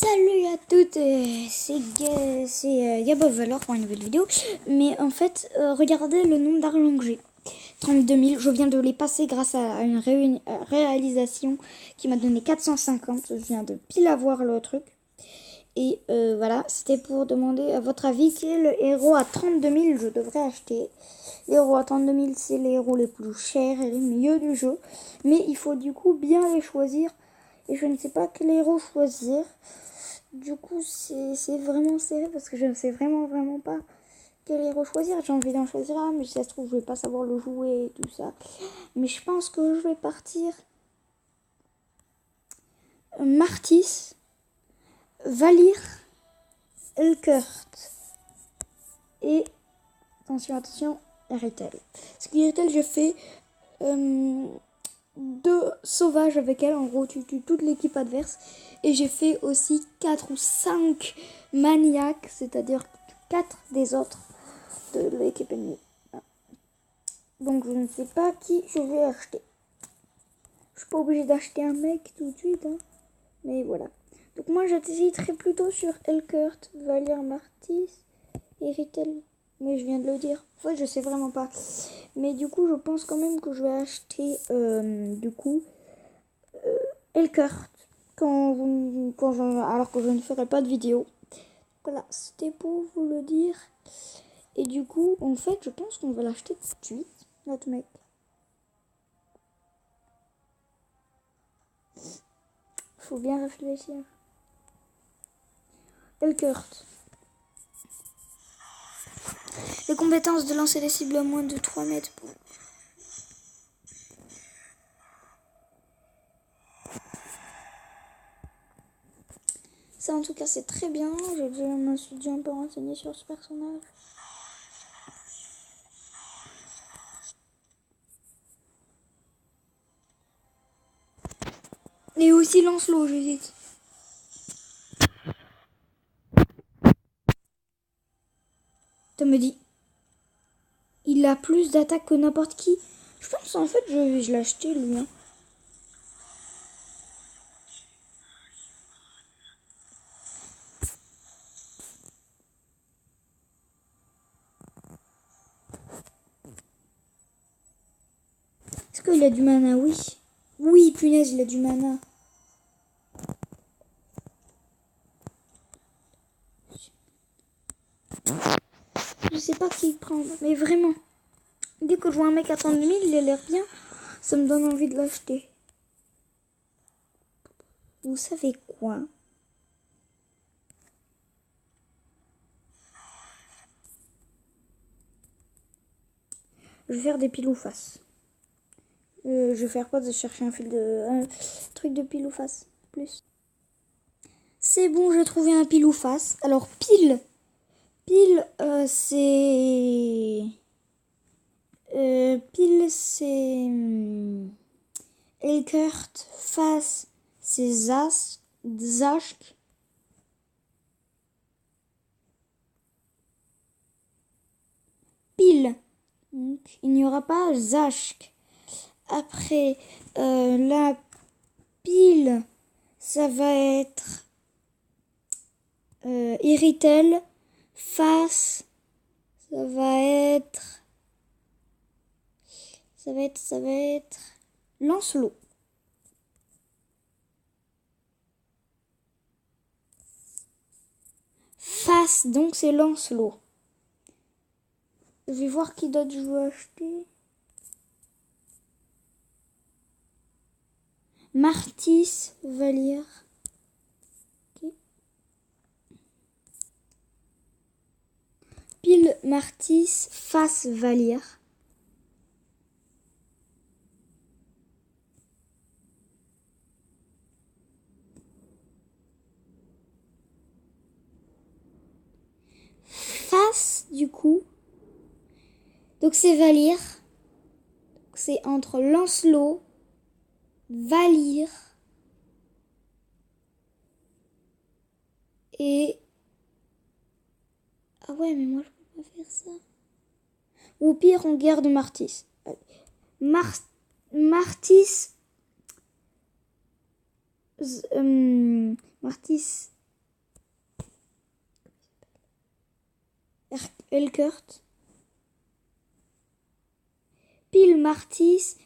Salut à toutes, c'est Gabov alors pour une nouvelle vidéo. Mais en fait, regardez le nombre d'argent que j'ai. 32 000, je viens de les passer grâce à une réalisation qui m'a donné 450. Je viens de pile avoir le truc. Et voilà, c'était pour demander à votre avis quel héros à 32 000 je devrais acheter. Les héros à 32 000, c'est les héros les plus chers et les mieux du jeu. Mais il faut du coup bien les choisir. Et je ne sais pas quel héros choisir. Du coup, c'est vraiment serré parce que je ne sais vraiment pas quel héros choisir. J'ai envie d'en choisir un, mais si ça se trouve, je vais pas savoir le jouer et tout ça. Mais je pense que je vais partir Martis, Valir, Elkurt et attention, Eritel. Parce qu'Eritel, j'ai fait 2 sauvages avec elle. En gros, tu tues toute l'équipe adverse. Et j'ai fait aussi 4 ou 5 maniaques, c'est-à-dire 4 des autres de l'équipe ennemie. Donc je ne sais pas qui je vais acheter. Je suis pas obligée d'acheter un mec tout de suite, hein. Mais voilà. Donc moi j'hésiterais plutôt sur Elkurt, Valir, Martis et Ritel. Mais je viens de le dire. En fait je sais vraiment pas. Mais du coup je pense quand même que je vais acheter Elkurt. Alors que je ne ferai pas de vidéo. Voilà, c'était pour vous le dire. Et du coup, en fait, je pense qu'on va l'acheter tout de suite, notre mec. Faut bien réfléchir. Elkurt. Les compétences de lancer les cibles à moins de 3 mètres. Ça, en tout cas, c'est très bien. Je me suis déjà un peu renseignée sur ce personnage. Et aussi Lancelot, j'hésite. Ça me dit. Il a plus d'attaque que n'importe qui. Je pense, en fait, je l'ai acheté, lui. Hein. Est-ce qu'il a du mana? Oui. Oui, punaise, il a du mana. Je sais pas qui prendre, mais vraiment. Dès que je vois un mec à 30 000, il a l'air bien, ça me donne envie de l'acheter. Vous savez quoi? Je vais faire des pile ou face. Je vais faire quoi de chercher un truc de pile ou face plus. C'est bon, j'ai trouvé un pile ou face. Alors pile, c'est Elkurt, face c'est Zashk. Pile, donc, il n'y aura pas Zashk. Après, la pile, ça va être Eritel. Face, ça va être Lancelot. Face, donc c'est Lancelot. Je vais voir qui d'autre je veux acheter. Martis, Valir. Okay. Pile Martis, face Valir. Face, du coup. Donc c'est Valir. C'est entre Lancelot, Valir et... Ah ouais, mais moi je peux pas faire ça. Ou au pire, on garde Martis. Martis... Martis Elkurt. Pile Martis.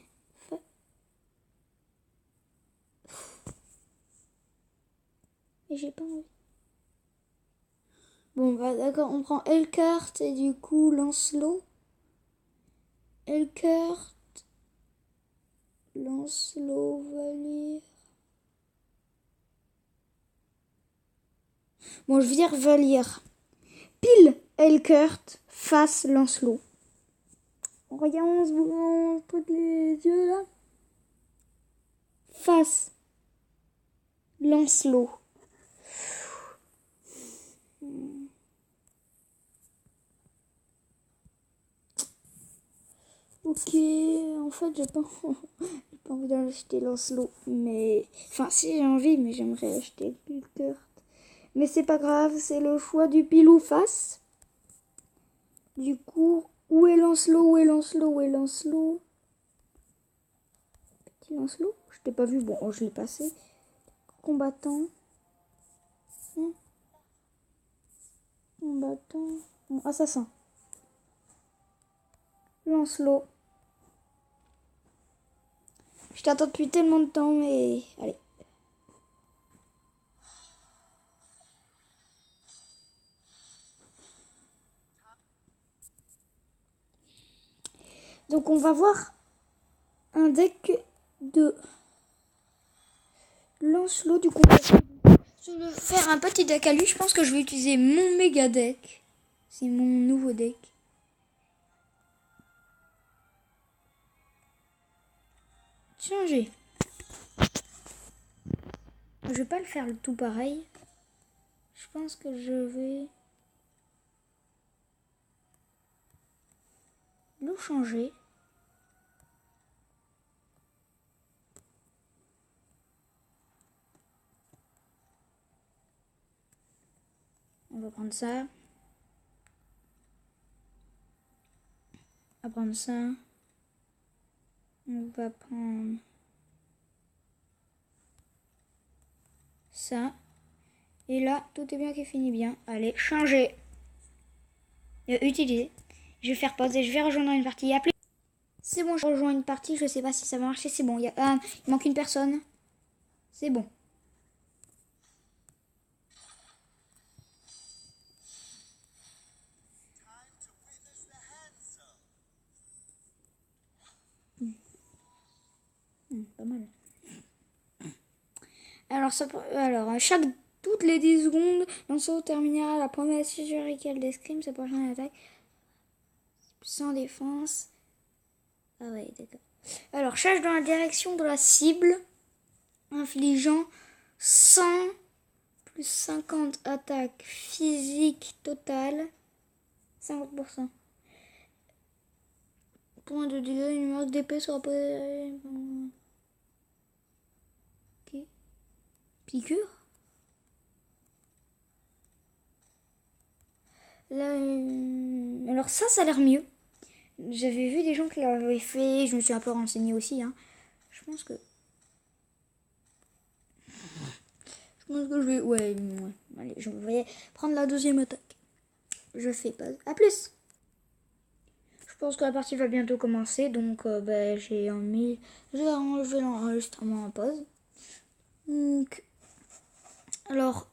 Et j'ai pas envie. Bon, bah d'accord, on prend Elkurt et du coup Lancelot. Elkurt. Lancelot, Valire. Bon, je vais dire Valire. Pile Elkurt, face Lancelot. Regarde, on se bouge tous les yeux là. Face Lancelot. Ok, en fait, j'ai pas envie d'acheter Lancelot. Mais. Enfin, si j'ai envie, mais j'aimerais acheter Elkurt. Mais c'est pas grave, c'est le choix du pile ou face. Du coup, où est Lancelot? Où est Lancelot? Où est Lancelot? Petit Lancelot? Je t'ai pas vu. Bon, oh, je l'ai passé. Combattant. Combattant. Bon, assassin. Lancelot. Je t'attends depuis tellement de temps, mais... Allez. Donc on va voir un deck de Lancelot du combat. Je vais faire un petit deck à lui. Je pense que je vais utiliser mon méga deck. C'est mon nouveau deck. Changer. Je vais pas le faire le tout pareil. Je pense que je vais le changer. On va prendre ça. On va prendre ça. On va prendre ça. Et là, tout est bien qui finit bien. Allez, changer. Utiliser. Je vais faire pause et je vais rejoindre une partie. Appeler. C'est bon, je rejoins une partie. Je sais pas si ça va marcher. C'est bon. Il manque une personne. C'est bon. Pas mal. Alors, toutes les 10 secondes, Lancelot terminera la première chirurgicale d'escrime, sa prochaine attaque. Sans défense. Ah ouais, d'accord. Alors, charge dans la direction de la cible, infligeant 100 plus 50 attaques physiques totales. 50%. Point de dégâts, une marque d'épée sera posée. Ok. Piqûre. Là, alors ça a l'air mieux. J'avais vu des gens qui l'avaient fait. Je me suis un peu renseignée aussi. Hein. Je pense que je vais... Ouais. Allez, je vais prendre la deuxième attaque. Je fais pause. À plus. Je pense que la partie va bientôt commencer. Donc, j'ai enlevé l'enregistrement en pause. Donc, alors...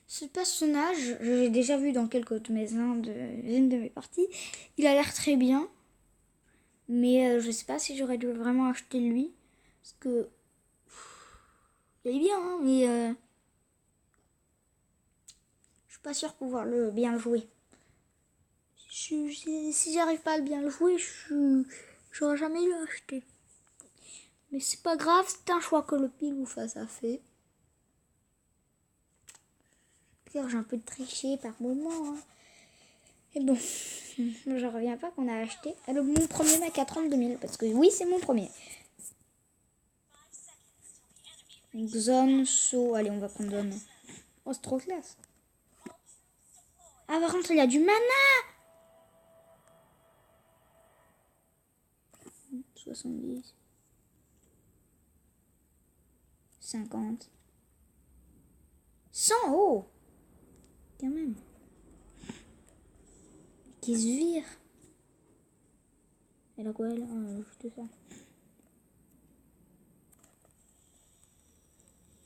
Ce personnage, je l'ai déjà vu dans quelques de une de mes parties. Il a l'air très bien. Mais je sais pas si j'aurais dû vraiment acheter lui. Parce que... il est bien, hein, mais... je suis pas sûre de pouvoir bien le jouer. Si j'arrive pas à bien le jouer, j'aurais jamais le acheté. Mais c'est pas grave, c'est un choix que le pile ou face a fait. J'ai un peu triché par moment. Hein. Et bon, je reviens pas qu'on a acheté. Alors, mon premier n'a qu'à 32 000. Parce que oui, c'est mon premier. Zone, saut. Allez, on va prendre zone. Oh, c'est trop classe. Ah, par contre, il y a du mana. 70. 50. 100. Oh, quand même. Qui se vire. Elle a quoi elle? Juste ça.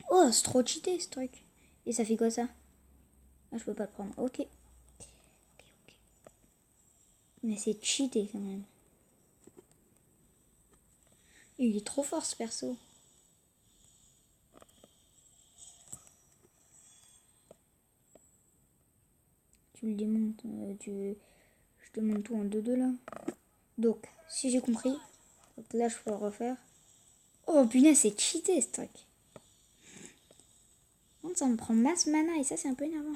Oh, c'est trop cheaté ce truc. Et ça fait quoi ça? Ah, je peux pas le prendre. Ok. Mais c'est cheaté quand même. Il est trop fort ce perso. Tu le démontes. Je te monte tout en 2-2 là. Donc, si j'ai compris. Donc là, je peux le refaire. Oh punaise, c'est cheaté ce truc. Ça me prend masse mana et ça, c'est un peu énervant.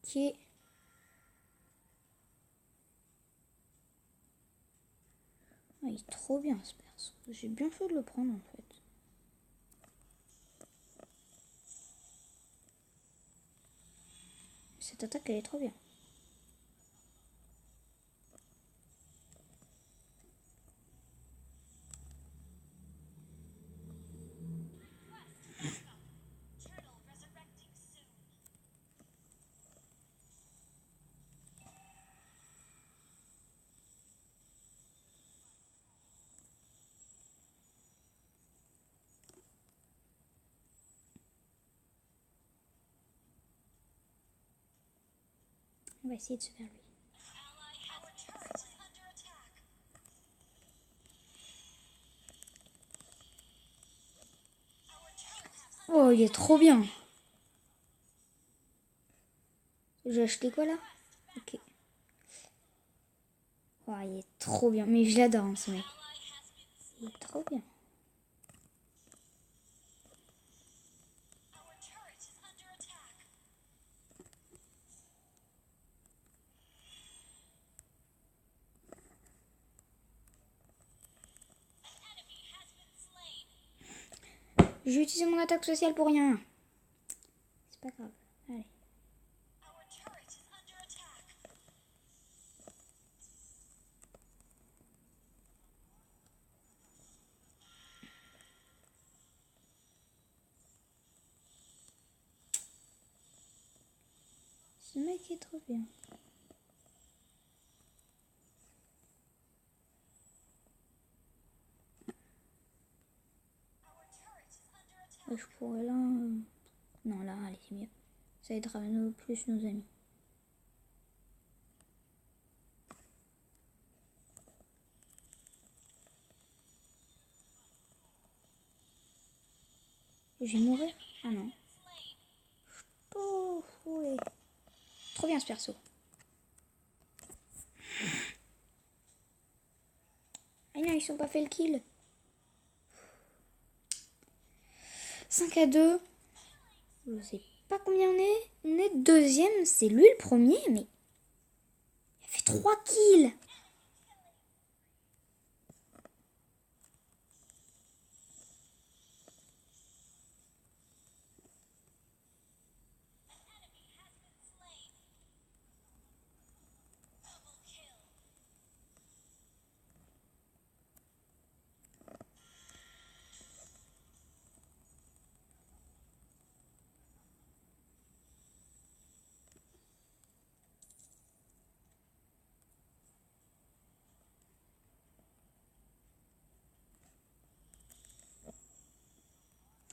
Ok. Ah, il est trop bien ce perso. J'ai bien fait de le prendre en fait. Cette attaque, elle est trop bien. On va essayer de se faire lui. Oh, il est trop bien. J'ai acheté quoi là? Ok. Oh, il est trop bien. Mais je l'adore hein, ce mec. Il est trop bien. J'ai utilisé mon attaque sociale pour rien. C'est pas grave. Allez. Ce mec est trop bien. Je pourrais là... Non, là, allez, c'est mieux. Ça aidera plus nos amis. Je vais mourir? Ah non. Oh, ouais. Trop bien ce perso. Ah non, ils sont pas fait le kill. 5-2. Je sais pas combien on est. On est deuxième. C'est lui le premier, mais... Il a fait 3 kills.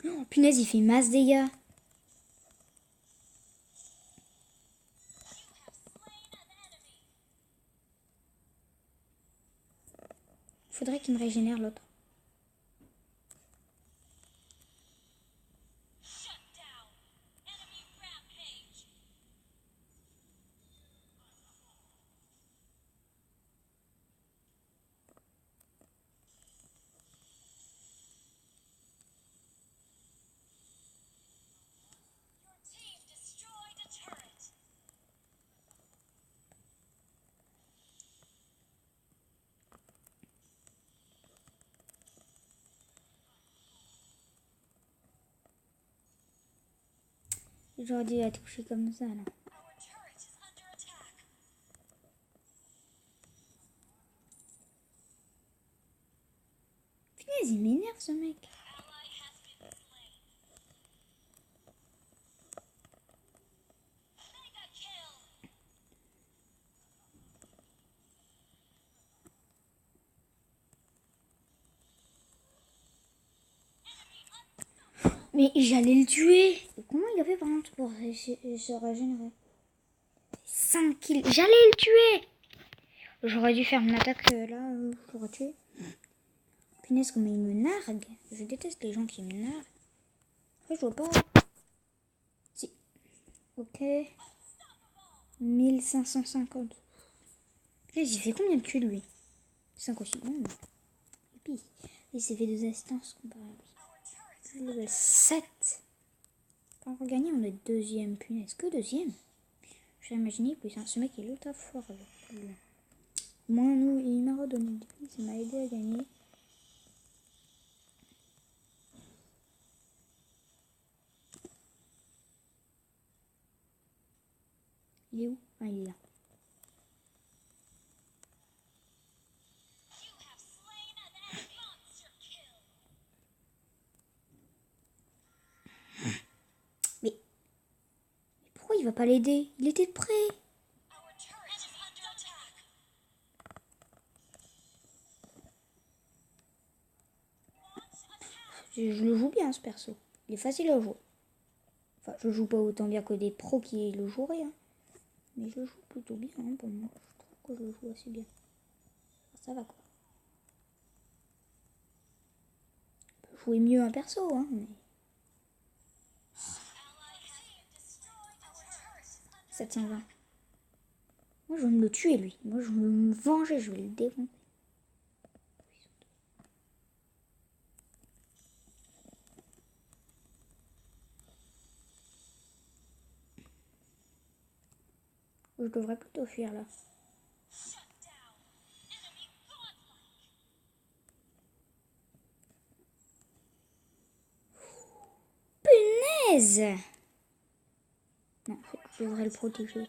Oh, punaise, il fait masse dégâts. Faudrait qu'il me régénère l'autre. J'aurais dû la toucher comme ça, là. Mais j'allais le tuer. Et comment il a fait par contre pour se régénérer? 5 kills. J'allais le tuer. J'aurais dû faire une attaque là, je l'aurais tué. Punaise, comme il me nargue. Je déteste les gens qui me narguent. Après, je vois pas. Si. Ok. 1550. Punaise, j'ai fait combien de tuer lui? 5 aussi. Et puis, il s'est fait 2 assistances comparé à lui. Level 7. Pour gagner, on est deuxième. Punaise, que deuxième? J'ai imaginé, puis ce mec il est ultra fort avec lui. Moi, nous, il m'a redonné des vie, ça m'a aidé à gagner. Il est où? Ah, il est là. Mais pourquoi il va pas l'aider? Il était prêt. Je le joue bien ce perso. Il est facile à jouer. Enfin, je joue pas autant bien que des pros qui le joueraient. Hein. Mais je joue plutôt bien hein, pour moi. Je trouve que je joue assez bien. Enfin, ça va quoi. On peut jouer mieux un perso, hein, mais... 720. Moi, je vais me le tuer, lui. Moi, je veux me venger, je vais le défoncer. Je devrais plutôt fuir, là. Punaise! Non, je devrais le protéger.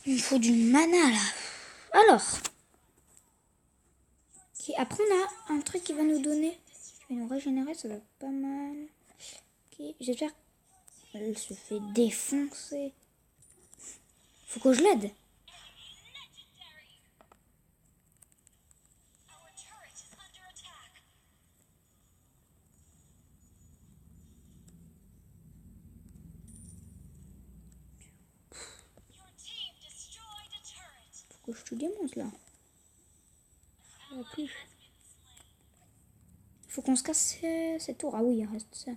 Il me faut du mana là. Alors. Okay, après on a un truc qui va nous donner. Qui va nous régénérer, ça va pas mal. Ok, j'espère qu'elle se fait défoncer. Faut que je l'aide. Faut que je te démonte là. Ça va plus. Faut qu'on se casse cette tour. Ah oui, il reste ça.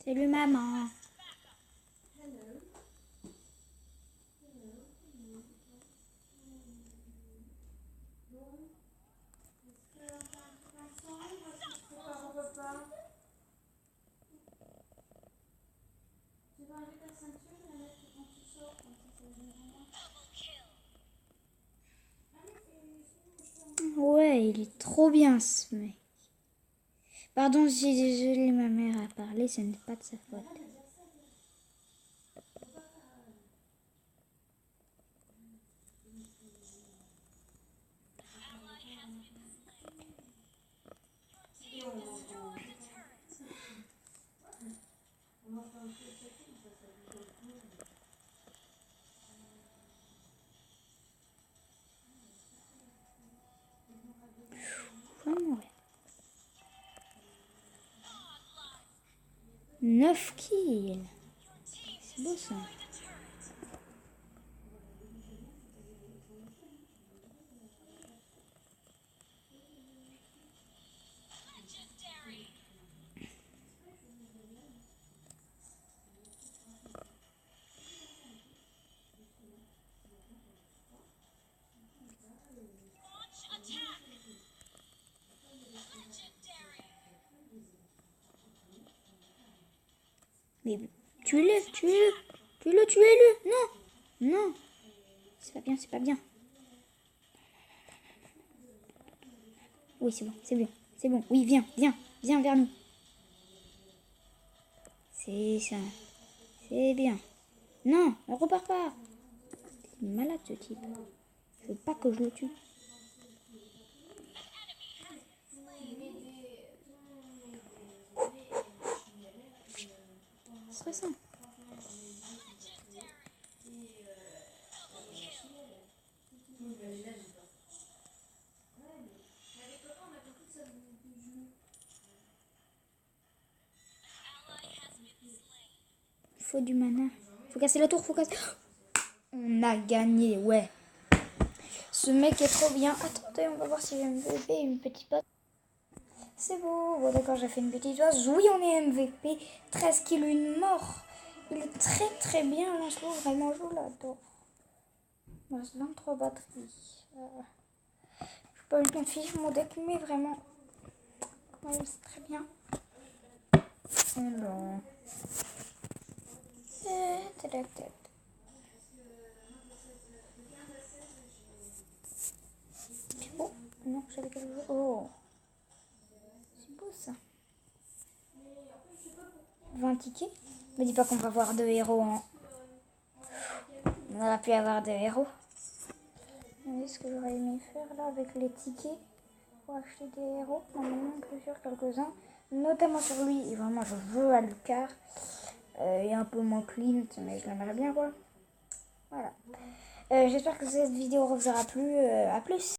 Salut maman. Ouais, il est trop bien ce mec. Pardon, je suis désolée, ma mère a parlé, ce n'est pas de sa faute. Je vais mourir. 9 kills. C'est beau ça. Mais tuez-le, tuez-le, tuez-le, tuez-le. Non, non. C'est pas bien, c'est pas bien. Oui, c'est bon, c'est bien, c'est bon. Oui, viens, viens, viens vers nous. C'est ça. C'est bien. Non, on repart pas. C'est malade ce type. Je veux pas que je le tue. Stressant. Faut du mana. Faut casser la tour, faut casser. On a gagné, ouais. Ce mec est trop bien. Attendez, on va voir si j'ai MVP, une petite patte. C'est beau. Bon, d'accord, j'ai fait une petite oise. Oui, on est MVP. 13 kills, une mort. Il est très très bien, Lancelot. Vraiment, je l'adore. Il me reste 23 batteries. Je sais pas eu le temps de fiche mon deck, mais vraiment. Ouais, c'est très bien. Alors. Oh, non, j'avais quelque chose. Oh, c'est beau ça. 20 tickets. Me dis pas qu'on va avoir 2 héros en. On aurait pu avoir 2 héros. Vous voyez ce que j'aurais aimé faire là avec les tickets pour acheter des héros. Normalement, que sur quelques-uns. Notamment sur lui. Et vraiment, je veux Alucard. Et un peu moins Clint, mais je l'aimerais bien quoi. Voilà. J'espère que cette vidéo vous aura plu. À plus.